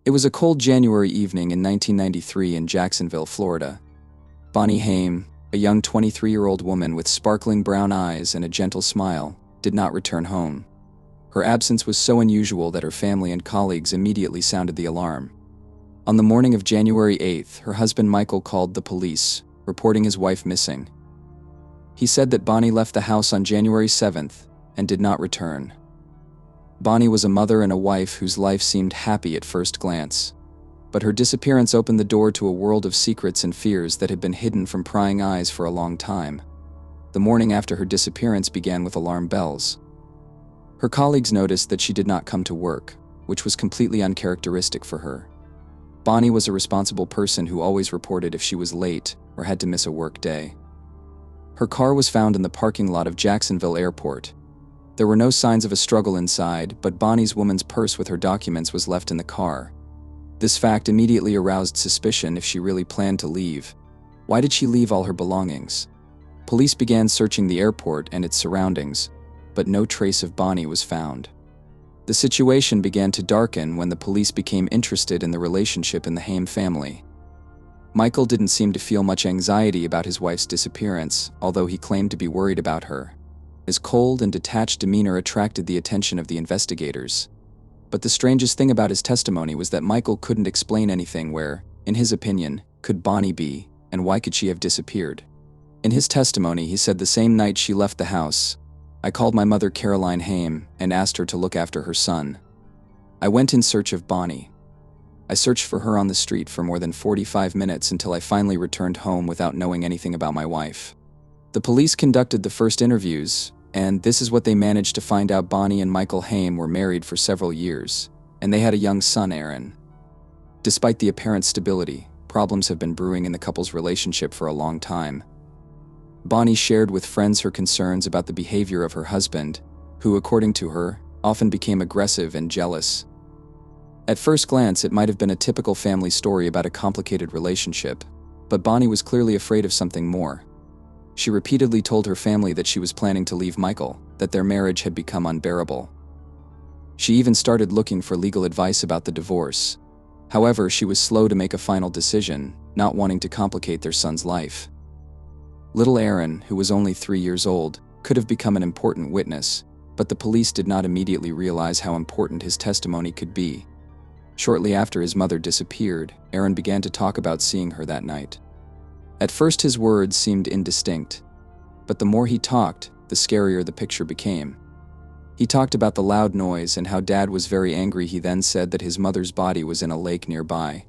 It was a cold January evening in 1993 in Jacksonville, Florida. Bonnie Haim, a young 23-year-old woman with sparkling brown eyes and a gentle smile, did not return home. Her absence was so unusual that her family and colleagues immediately sounded the alarm. On the morning of January 8th, her husband Michael called the police, reporting his wife missing. He said that Bonnie left the house on January 7th and did not return. Bonnie was a mother and a wife whose life seemed happy at first glance. But her disappearance opened the door to a world of secrets and fears that had been hidden from prying eyes for a long time. The morning after her disappearance began with alarm bells. Her colleagues noticed that she did not come to work, which was completely uncharacteristic for her. Bonnie was a responsible person who always reported if she was late or had to miss a work day. Her car was found in the parking lot of Jacksonville Airport. There were no signs of a struggle inside, but Bonnie's woman's purse with her documents was left in the car. This fact immediately aroused suspicion if she really planned to leave. Why did she leave all her belongings? Police began searching the airport and its surroundings, but no trace of Bonnie was found. The situation began to darken when the police became interested in the relationship in the Haim family. Michael didn't seem to feel much anxiety about his wife's disappearance, although he claimed to be worried about her. His cold and detached demeanor attracted the attention of the investigators. But the strangest thing about his testimony was that Michael couldn't explain anything. Where, in his opinion, could Bonnie be, and why could she have disappeared? In his testimony, he said the same night she left the house, "I called my mother Caroline Haim and asked her to look after her son. I went in search of Bonnie. I searched for her on the street for more than 45 minutes until I finally returned home without knowing anything about my wife." The police conducted the first interviews, and this is what they managed to find out. Bonnie and Michael Haim were married for several years, and they had a young son, Aaron. Despite the apparent stability, problems have been brewing in the couple's relationship for a long time. Bonnie shared with friends her concerns about the behavior of her husband, who, according to her, often became aggressive and jealous. At first glance, it might have been a typical family story about a complicated relationship, but Bonnie was clearly afraid of something more. She repeatedly told her family that she was planning to leave Michael, that their marriage had become unbearable. She even started looking for legal advice about the divorce. However, she was slow to make a final decision, not wanting to complicate their son's life. Little Aaron, who was only 3 years old, could have become an important witness, but the police did not immediately realize how important his testimony could be. Shortly after his mother disappeared, Aaron began to talk about seeing her that night. At first his words seemed indistinct, but the more he talked, the scarier the picture became. He talked about the loud noise and how Dad was very angry. He then said that his mother's body was in a lake nearby.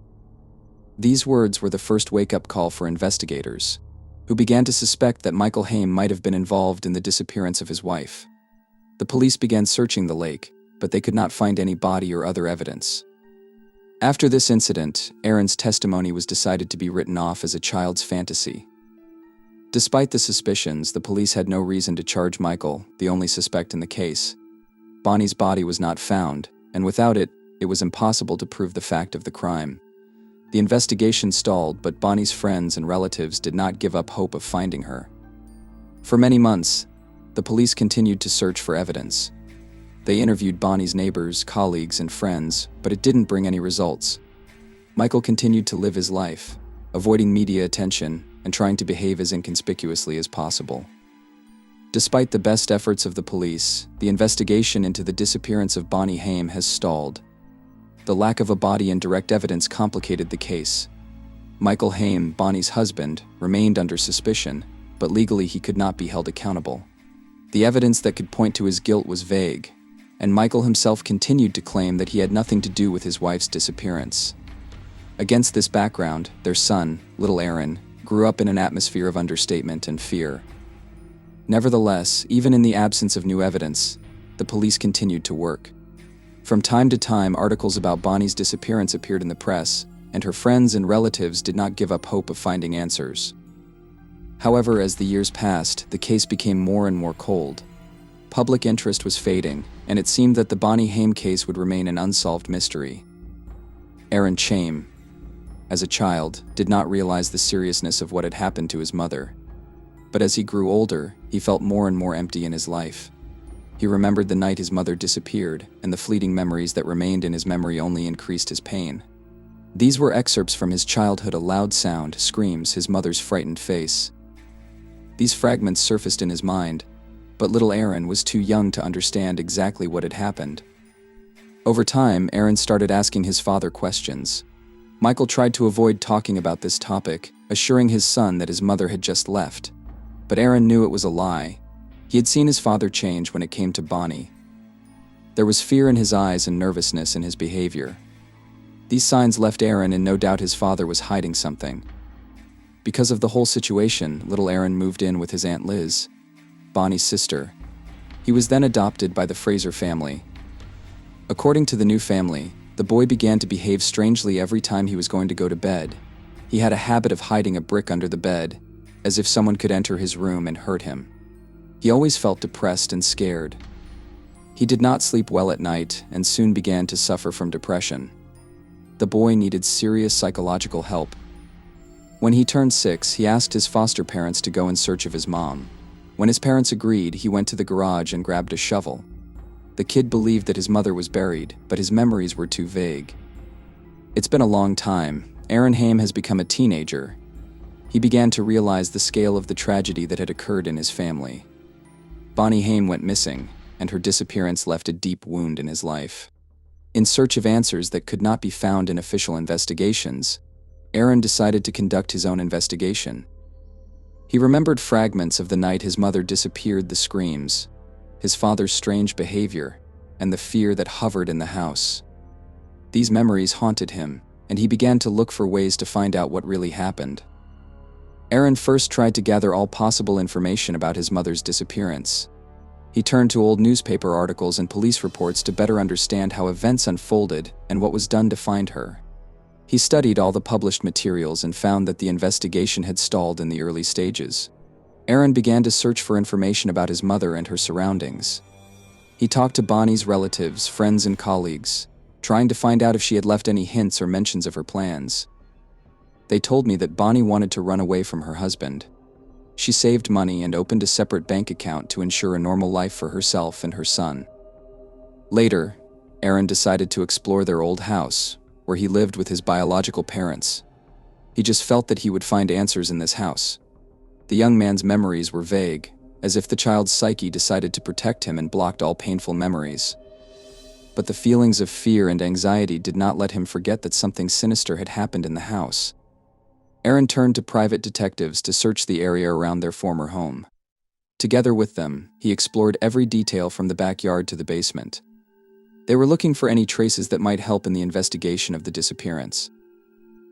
These words were the first wake-up call for investigators, who began to suspect that Michael Haim might have been involved in the disappearance of his wife. The police began searching the lake, but they could not find any body or other evidence. After this incident, Aaron's testimony was decided to be written off as a child's fantasy. Despite the suspicions, the police had no reason to charge Michael, the only suspect in the case. Bonnie's body was not found, and without it, it was impossible to prove the fact of the crime. The investigation stalled, but Bonnie's friends and relatives did not give up hope of finding her. For many months, the police continued to search for evidence. They interviewed Bonnie's neighbors, colleagues, and friends, but it didn't bring any results. Michael continued to live his life, avoiding media attention and trying to behave as inconspicuously as possible. Despite the best efforts of the police, the investigation into the disappearance of Bonnie Haim has stalled. The lack of a body and direct evidence complicated the case. Michael Haim, Bonnie's husband, remained under suspicion, but legally he could not be held accountable. The evidence that could point to his guilt was vague, and Michael himself continued to claim that he had nothing to do with his wife's disappearance. Against this background, their son, little Aaron, grew up in an atmosphere of understatement and fear. Nevertheless, even in the absence of new evidence, the police continued to work. From time to time, articles about Bonnie's disappearance appeared in the press, and her friends and relatives did not give up hope of finding answers. However, as the years passed, the case became more and more cold. Public interest was fading, and it seemed that the Bonnie Haim case would remain an unsolved mystery. Aaron Chaim, as a child, did not realize the seriousness of what had happened to his mother. But as he grew older, he felt more and more empty in his life. He remembered the night his mother disappeared, and the fleeting memories that remained in his memory only increased his pain. These were excerpts from his childhood: a loud sound, screams, his mother's frightened face. These fragments surfaced in his mind, but little Aaron was too young to understand exactly what had happened. Over time, Aaron started asking his father questions. Michael tried to avoid talking about this topic, assuring his son that his mother had just left. But Aaron knew it was a lie. He had seen his father change when it came to Bonnie. There was fear in his eyes and nervousness in his behavior. These signs left Aaron in no doubt his father was hiding something. Because of the whole situation, little Aaron moved in with his Aunt Liz, Bonnie's sister. He was then adopted by the Fraser family. According to the new family, the boy began to behave strangely every time he was going to go to bed. He had a habit of hiding a brick under the bed, as if someone could enter his room and hurt him. He always felt depressed and scared. He did not sleep well at night and soon began to suffer from depression. The boy needed serious psychological help. When he turned 6, he asked his foster parents to go in search of his mom. When his parents agreed, he went to the garage and grabbed a shovel. The kid believed that his mother was buried, but his memories were too vague. It's been a long time. Aaron Haim has become a teenager. He began to realize the scale of the tragedy that had occurred in his family. Bonnie Haim went missing, and her disappearance left a deep wound in his life. In search of answers that could not be found in official investigations, Aaron decided to conduct his own investigation. He remembered fragments of the night his mother disappeared: the screams, his father's strange behavior, and the fear that hovered in the house. These memories haunted him, and he began to look for ways to find out what really happened. Aaron first tried to gather all possible information about his mother's disappearance. He turned to old newspaper articles and police reports to better understand how events unfolded and what was done to find her. He studied all the published materials and found that the investigation had stalled in the early stages. Aaron began to search for information about his mother and her surroundings. He talked to Bonnie's relatives, friends, and colleagues, trying to find out if she had left any hints or mentions of her plans. They told me that Bonnie wanted to run away from her husband. She saved money and opened a separate bank account to ensure a normal life for herself and her son. Later, Aaron decided to explore their old house, where he lived with his biological parents. He just felt that he would find answers in this house. The young man's memories were vague, as if the child's psyche decided to protect him and blocked all painful memories. But the feelings of fear and anxiety did not let him forget that something sinister had happened in the house. Aaron turned to private detectives to search the area around their former home. Together with them, he explored every detail from the backyard to the basement. They were looking for any traces that might help in the investigation of the disappearance.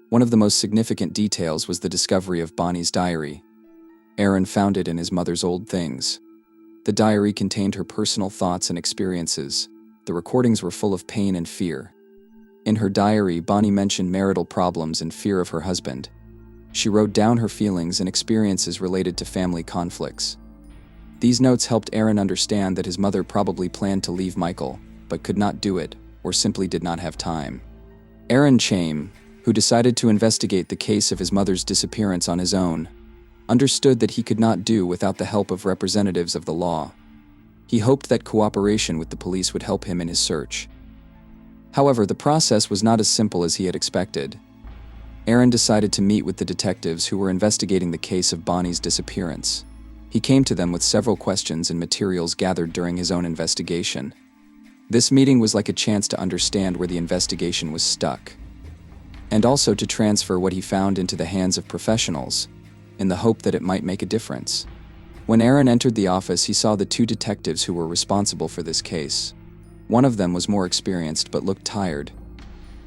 One of the most significant details was the discovery of Bonnie's diary. Aaron found it in his mother's old things. The diary contained her personal thoughts and experiences. The recordings were full of pain and fear. In her diary, Bonnie mentioned marital problems and fear of her husband. She wrote down her feelings and experiences related to family conflicts. These notes helped Aaron understand that his mother probably planned to leave Michael, but could not do it, or simply did not have time. Aaron Chaim, who decided to investigate the case of his mother's disappearance on his own, understood that he could not do without the help of representatives of the law. He hoped that cooperation with the police would help him in his search. However, the process was not as simple as he had expected. Aaron decided to meet with the detectives who were investigating the case of Bonnie's disappearance. He came to them with several questions and materials gathered during his own investigation. This meeting was like a chance to understand where the investigation was stuck, and also to transfer what he found into the hands of professionals, in the hope that it might make a difference. When Aaron entered the office, he saw the two detectives who were responsible for this case. One of them was more experienced but looked tired.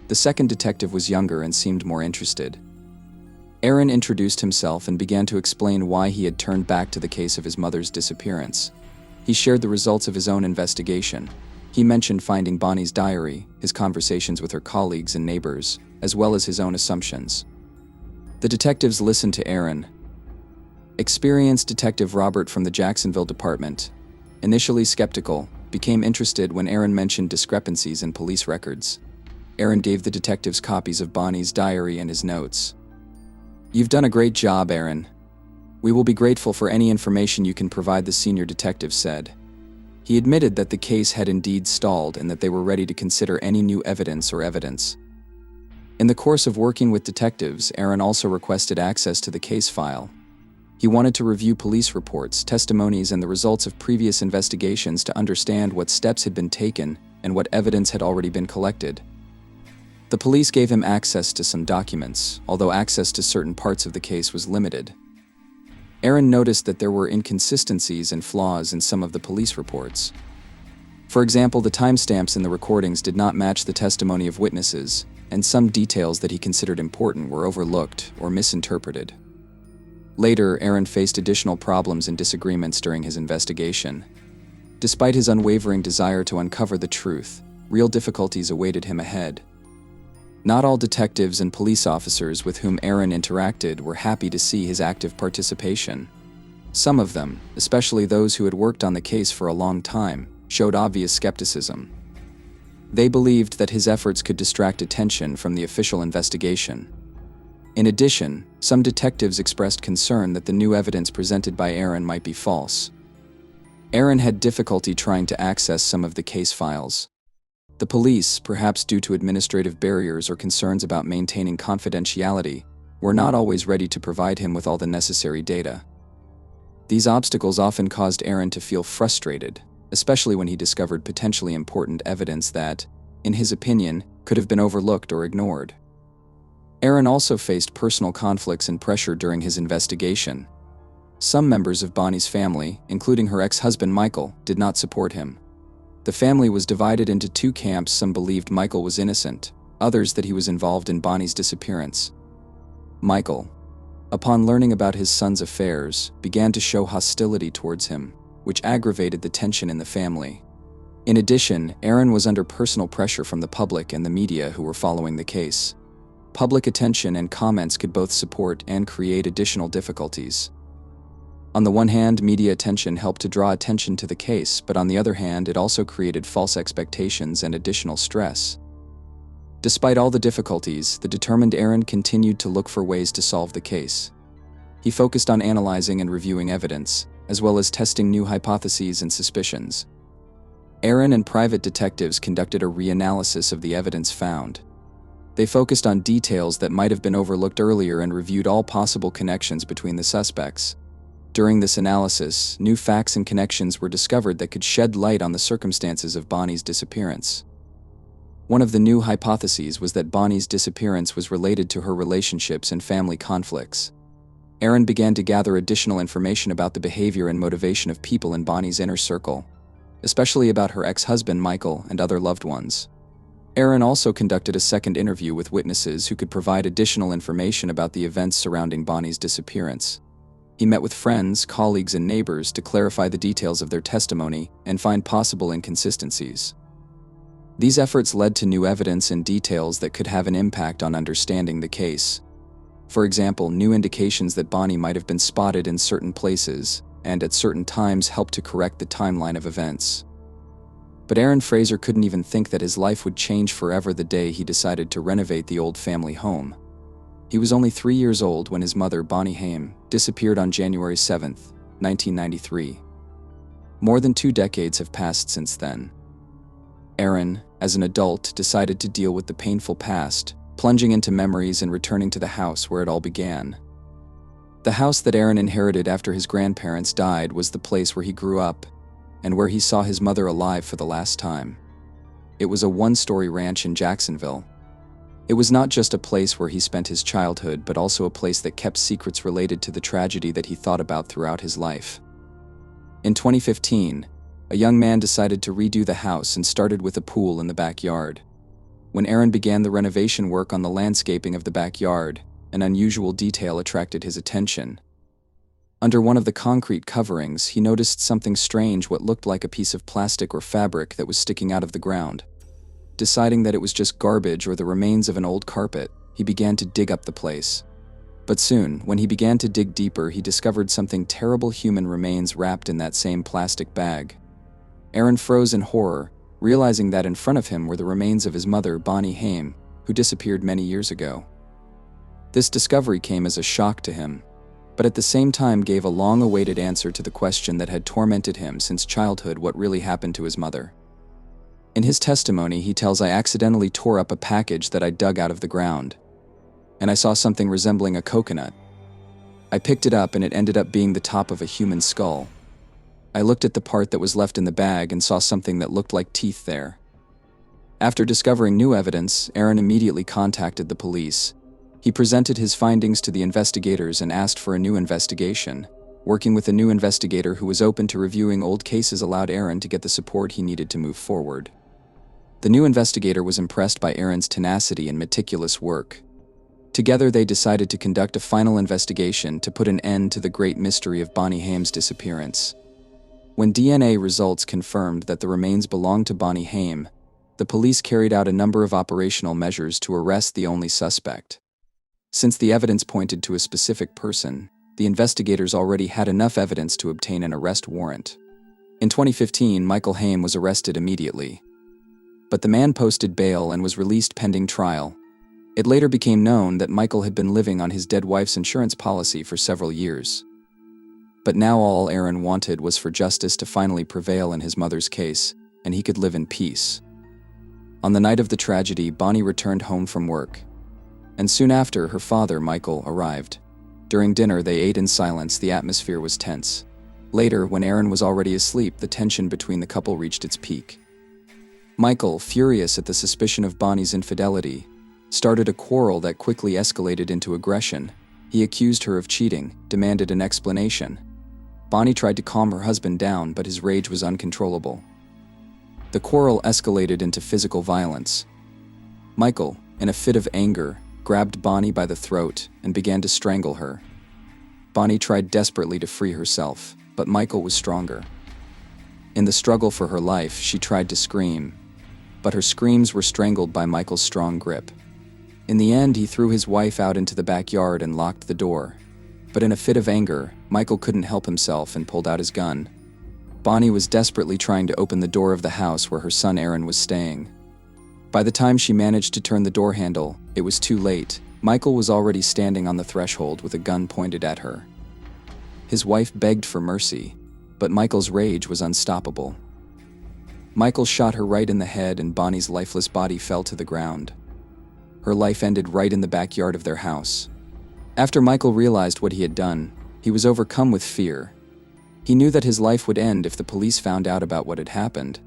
The second detective was younger and seemed more interested. Aaron introduced himself and began to explain why he had turned back to the case of his mother's disappearance. He shared the results of his own investigation. He mentioned finding Bonnie's diary, his conversations with her colleagues and neighbors, as well as his own assumptions. The detectives listened to Aaron. Experienced Detective Robert from the Jacksonville department, initially skeptical, became interested when Aaron mentioned discrepancies in police records. Aaron gave the detectives copies of Bonnie's diary and his notes. "You've done a great job, Aaron. We will be grateful for any information you can provide," the senior detective said. He admitted that the case had indeed stalled and that they were ready to consider any new evidence. In the course of working with detectives, Aaron also requested access to the case file. He wanted to review police reports, testimonies, and the results of previous investigations to understand what steps had been taken and what evidence had already been collected. The police gave him access to some documents, although access to certain parts of the case was limited. Aaron noticed that there were inconsistencies and flaws in some of the police reports. For example, the timestamps in the recordings did not match the testimony of witnesses, and some details that he considered important were overlooked or misinterpreted. Later, Aaron faced additional problems and disagreements during his investigation. Despite his unwavering desire to uncover the truth, real difficulties awaited him ahead. Not all detectives and police officers with whom Aaron interacted were happy to see his active participation. Some of them, especially those who had worked on the case for a long time, showed obvious skepticism. They believed that his efforts could distract attention from the official investigation. In addition, some detectives expressed concern that the new evidence presented by Aaron might be false. Aaron had difficulty trying to access some of the case files. The police, perhaps due to administrative barriers or concerns about maintaining confidentiality, were not always ready to provide him with all the necessary data. These obstacles often caused Aaron to feel frustrated, especially when he discovered potentially important evidence that, in his opinion, could have been overlooked or ignored. Aaron also faced personal conflicts and pressure during his investigation. Some members of Bonnie's family, including her ex-husband Michael, did not support him. The family was divided into two camps. Some believed Michael was innocent, others that he was involved in Bonnie's disappearance. Michael, upon learning about his son's affairs, began to show hostility towards him, which aggravated the tension in the family. In addition, Aaron was under personal pressure from the public and the media who were following the case. Public attention and comments could both support and create additional difficulties. On the one hand, media attention helped to draw attention to the case, but on the other hand, it also created false expectations and additional stress. Despite all the difficulties, the determined Aaron continued to look for ways to solve the case. He focused on analyzing and reviewing evidence, as well as testing new hypotheses and suspicions. Aaron and private detectives conducted a reanalysis of the evidence found. They focused on details that might have been overlooked earlier and reviewed all possible connections between the suspects. During this analysis, new facts and connections were discovered that could shed light on the circumstances of Bonnie's disappearance. One of the new hypotheses was that Bonnie's disappearance was related to her relationships and family conflicts. Aaron began to gather additional information about the behavior and motivation of people in Bonnie's inner circle, especially about her ex-husband Michael and other loved ones. Aaron also conducted a second interview with witnesses who could provide additional information about the events surrounding Bonnie's disappearance. He met with friends, colleagues, and neighbors to clarify the details of their testimony and find possible inconsistencies. These efforts led to new evidence and details that could have an impact on understanding the case. For example, new indications that Bonnie might have been spotted in certain places and at certain times helped to correct the timeline of events. But Aaron Fraser couldn't even think that his life would change forever the day he decided to renovate the old family home. He was only 3 years old when his mother, Bonnie Haim, disappeared on January 7, 1993. More than 2 decades have passed since then. Aaron, as an adult, decided to deal with the painful past, plunging into memories and returning to the house where it all began. The house that Aaron inherited after his grandparents died was the place where he grew up and where he saw his mother alive for the last time. It was a one-story ranch in Jacksonville. It was not just a place where he spent his childhood, but also a place that kept secrets related to the tragedy that he thought about throughout his life. In 2015, a young man decided to redo the house and started with a pool in the backyard. When Aaron began the renovation work on the landscaping of the backyard, an unusual detail attracted his attention. Under one of the concrete coverings, he noticed something strange, what looked like a piece of plastic or fabric that was sticking out of the ground. Deciding that it was just garbage or the remains of an old carpet, he began to dig up the place. But soon, when he began to dig deeper, he discovered something terrible: human remains wrapped in that same plastic bag. Aaron froze in horror, realizing that in front of him were the remains of his mother, Bonnie Haim, who disappeared many years ago. This discovery came as a shock to him. but at the same time gave a long-awaited answer to the question that had tormented him since childhood: what really happened to his mother. In his testimony, he tells, "I accidentally tore up a package that I dug out of the ground, and I saw something resembling a coconut. I picked it up and it ended up being the top of a human skull. I looked at the part that was left in the bag and saw something that looked like teeth there." After discovering new evidence, Aaron immediately contacted the police. He presented his findings to the investigators and asked for a new investigation. Working with a new investigator who was open to reviewing old cases allowed Aaron to get the support he needed to move forward. The new investigator was impressed by Aaron's tenacity and meticulous work. Together, they decided to conduct a final investigation to put an end to the great mystery of Bonnie Haim's disappearance. When DNA results confirmed that the remains belonged to Bonnie Haim, the police carried out a number of operational measures to arrest the only suspect. Since the evidence pointed to a specific person, the investigators already had enough evidence to obtain an arrest warrant. In 2015, Michael Haim was arrested immediately. But the man posted bail and was released pending trial. It later became known that Michael had been living on his dead wife's insurance policy for several years. But now all Aaron wanted was for justice to finally prevail in his mother's case, and he could live in peace. On the night of the tragedy, Bonnie returned home from work, and soon after, her father, Michael, arrived. During dinner, they ate in silence. The atmosphere was tense. Later, when Aaron was already asleep, the tension between the couple reached its peak. Michael, furious at the suspicion of Bonnie's infidelity, started a quarrel that quickly escalated into aggression. He accused her of cheating, demanded an explanation. Bonnie tried to calm her husband down, but his rage was uncontrollable. The quarrel escalated into physical violence. Michael, in a fit of anger, grabbed Bonnie by the throat and began to strangle her. Bonnie tried desperately to free herself, but Michael was stronger. In the struggle for her life, she tried to scream, but her screams were strangled by Michael's strong grip. In the end, he threw his wife out into the backyard and locked the door. But in a fit of anger, Michael couldn't help himself and pulled out his gun. Bonnie was desperately trying to open the door of the house where her son Aaron was staying. By the time she managed to turn the door handle, it was too late. Michael was already standing on the threshold with a gun pointed at her. His wife begged for mercy, but Michael's rage was unstoppable. Michael shot her right in the head and Bonnie's lifeless body fell to the ground. Her life ended right in the backyard of their house. After Michael realized what he had done, he was overcome with fear. He knew that his life would end if the police found out about what had happened.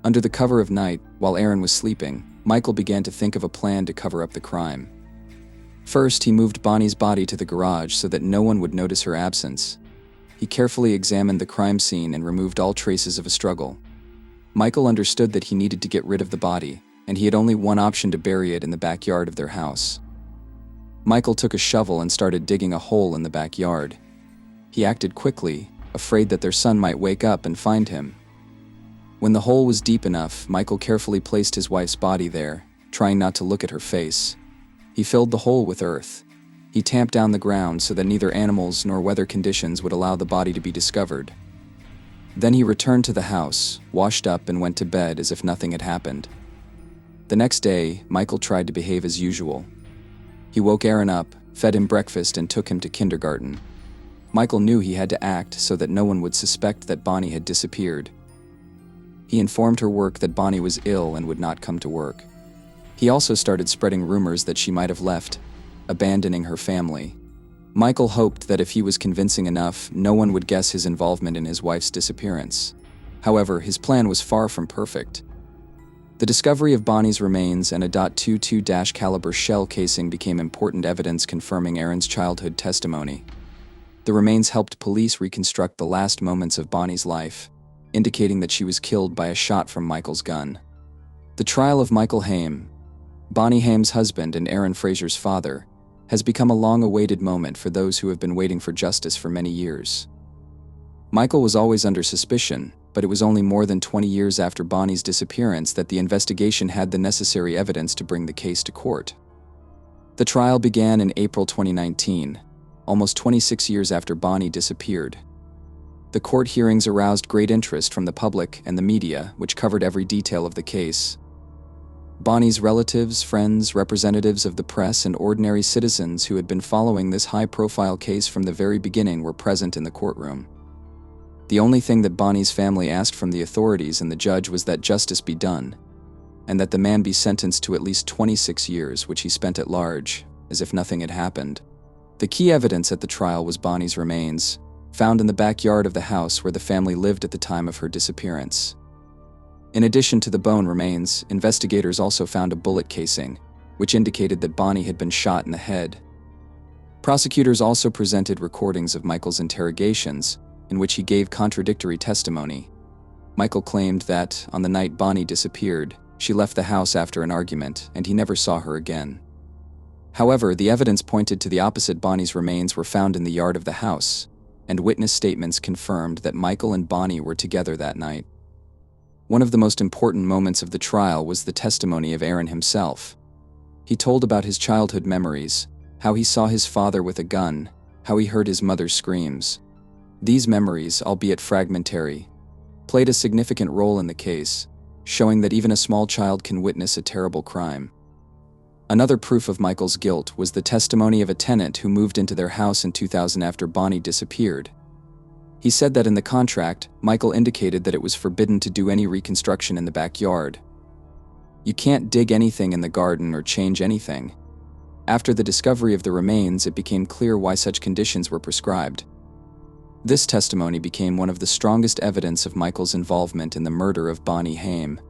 Under the cover of night, while Aaron was sleeping, Michael began to think of a plan to cover up the crime. First, he moved Bonnie's body to the garage so that no one would notice her absence. He carefully examined the crime scene and removed all traces of a struggle. Michael understood that he needed to get rid of the body, and he had only one option: to bury it in the backyard of their house. Michael took a shovel and started digging a hole in the backyard. He acted quickly, afraid that their son might wake up and find him. When the hole was deep enough, Michael carefully placed his wife's body there, trying not to look at her face. He filled the hole with earth. He tamped down the ground so that neither animals nor weather conditions would allow the body to be discovered. Then he returned to the house, washed up, and went to bed as if nothing had happened. The next day, Michael tried to behave as usual. He woke Aaron up, fed him breakfast, and took him to kindergarten. Michael knew he had to act so that no one would suspect that Bonnie had disappeared. He informed her work that Bonnie was ill and would not come to work. He also started spreading rumors that she might have left, abandoning her family. Michael hoped that if he was convincing enough, no one would guess his involvement in his wife's disappearance. However, his plan was far from perfect. The discovery of Bonnie's remains and a .22 caliber shell casing became important evidence confirming Aaron's childhood testimony. The remains helped police reconstruct the last moments of Bonnie's life, indicating that she was killed by a shot from Michael's gun. The trial of Michael Haim, Bonnie Haim's husband and Aaron Fraser's father, has become a long-awaited moment for those who have been waiting for justice for many years. Michael was always under suspicion, but it was only more than 20 years after Bonnie's disappearance that the investigation had the necessary evidence to bring the case to court. The trial began in April 2019, almost 26 years after Bonnie disappeared. The court hearings aroused great interest from the public and the media, which covered every detail of the case. Bonnie's relatives, friends, representatives of the press, and ordinary citizens who had been following this high-profile case from the very beginning were present in the courtroom. The only thing that Bonnie's family asked from the authorities and the judge was that justice be done, and that the man be sentenced to at least 26 years, which he spent at large, as if nothing had happened. The key evidence at the trial was Bonnie's remains, found in the backyard of the house where the family lived at the time of her disappearance. In addition to the bone remains, investigators also found a bullet casing, which indicated that Bonnie had been shot in the head. Prosecutors also presented recordings of Michael's interrogations, in which he gave contradictory testimony. Michael claimed that, on the night Bonnie disappeared, she left the house after an argument, and he never saw her again. However, the evidence pointed to the opposite. Bonnie's remains were found in the yard of the house, and witness statements confirmed that Michael and Bonnie were together that night. One of the most important moments of the trial was the testimony of Aaron himself. He told about his childhood memories, how he saw his father with a gun, how he heard his mother's screams. These memories, albeit fragmentary, played a significant role in the case, showing that even a small child can witness a terrible crime. Another proof of Michael's guilt was the testimony of a tenant who moved into their house in 2000 after Bonnie disappeared. He said that in the contract, Michael indicated that it was forbidden to do any reconstruction in the backyard. You can't dig anything in the garden or change anything. After the discovery of the remains, it became clear why such conditions were prescribed. This testimony became one of the strongest evidence of Michael's involvement in the murder of Bonnie Haim.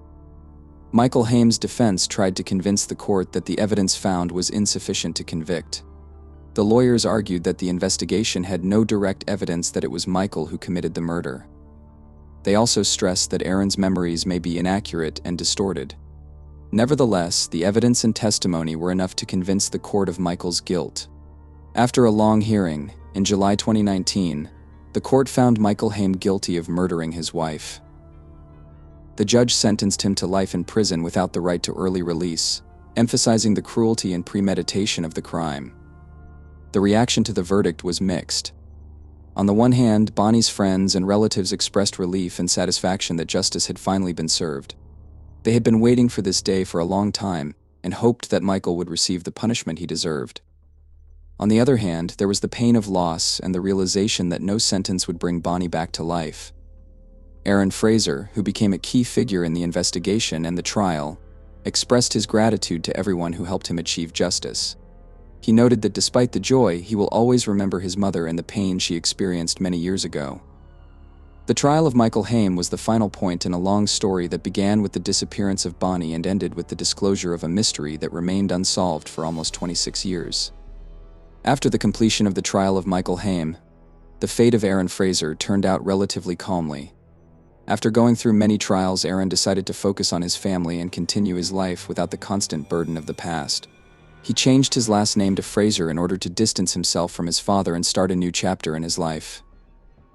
Michael Haim's defense tried to convince the court that the evidence found was insufficient to convict. The lawyers argued that the investigation had no direct evidence that it was Michael who committed the murder. They also stressed that Aaron's memories may be inaccurate and distorted. Nevertheless, the evidence and testimony were enough to convince the court of Michael's guilt. After a long hearing, in July 2019, the court found Michael Haim guilty of murdering his wife. The judge sentenced him to life in prison without the right to early release, emphasizing the cruelty and premeditation of the crime. The reaction to the verdict was mixed. On the one hand, Bonnie's friends and relatives expressed relief and satisfaction that justice had finally been served. They had been waiting for this day for a long time and hoped that Michael would receive the punishment he deserved. On the other hand, there was the pain of loss and the realization that no sentence would bring Bonnie back to life. Aaron Fraser, who became a key figure in the investigation and the trial, expressed his gratitude to everyone who helped him achieve justice. He noted that despite the joy, he will always remember his mother and the pain she experienced many years ago. The trial of Michael Haim was the final point in a long story that began with the disappearance of Bonnie and ended with the disclosure of a mystery that remained unsolved for almost 26 years. After the completion of the trial of Michael Haim, the fate of Aaron Fraser turned out relatively calmly. After going through many trials, Aaron decided to focus on his family and continue his life without the constant burden of the past. He changed his last name to Fraser in order to distance himself from his father and start a new chapter in his life.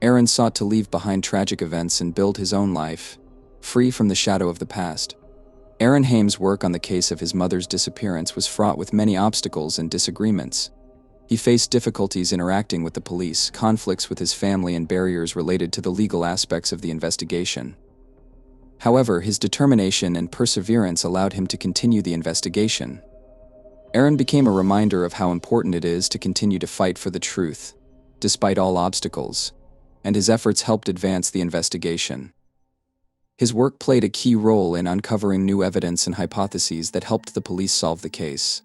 Aaron sought to leave behind tragic events and build his own life, free from the shadow of the past. Aaron Haim's work on the case of his mother's disappearance was fraught with many obstacles and disagreements. He faced difficulties interacting with the police, conflicts with his family, and barriers related to the legal aspects of the investigation. However, his determination and perseverance allowed him to continue the investigation. Aaron became a reminder of how important it is to continue to fight for the truth, despite all obstacles, and his efforts helped advance the investigation. His work played a key role in uncovering new evidence and hypotheses that helped the police solve the case.